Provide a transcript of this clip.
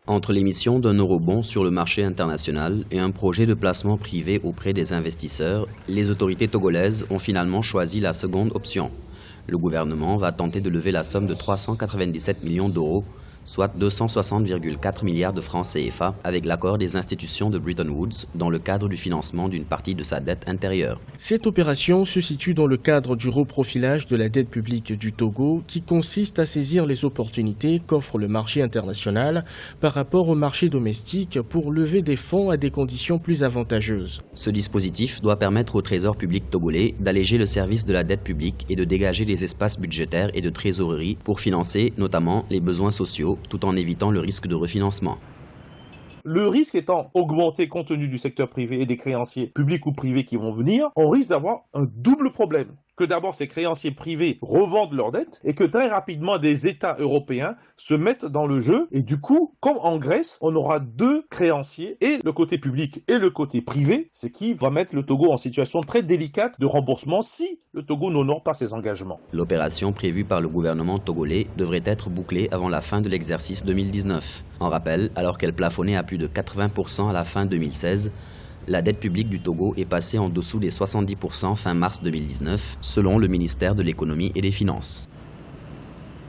Entre l'émission d'un eurobond sur le marché international et un projet de placement privé auprès des investisseurs, les autorités togolaises ont finalement choisi la seconde option. Le gouvernement va tenter de lever la somme de 397 millions d'euros, soit 260,4 milliards de francs CFA, avec l'accord des institutions de Bretton Woods dans le cadre du financement d'une partie de sa dette intérieure. Cette opération se situe dans le cadre du reprofilage de la dette publique du Togo qui consiste à saisir les opportunités qu'offre le marché international par rapport au marché domestique pour lever des fonds à des conditions plus avantageuses. Ce dispositif doit permettre au Trésor public togolais d'alléger le service de la dette publique et de dégager des espaces budgétaires et de trésorerie pour financer notamment les besoins sociaux, tout en évitant le risque de refinancement. Le risque étant augmenté compte tenu du secteur privé et des créanciers publics ou privés qui vont venir, on risque d'avoir un double problème. Que d'abord ces créanciers privés revendent leurs dettes et que très rapidement des États européens se mettent dans le jeu. Et du coup, comme en Grèce, on aura deux créanciers, et le côté public et le côté privé, ce qui va mettre le Togo en situation très délicate de remboursement si le Togo n'honore pas ses engagements. L'opération prévue par le gouvernement togolais devrait être bouclée avant la fin de l'exercice 2019. En rappel, alors qu'elle plafonnait à plus de 80% à la fin 2016, la dette publique du Togo est passée en dessous des 70% fin mars 2019, selon le ministère de l'économie et des finances.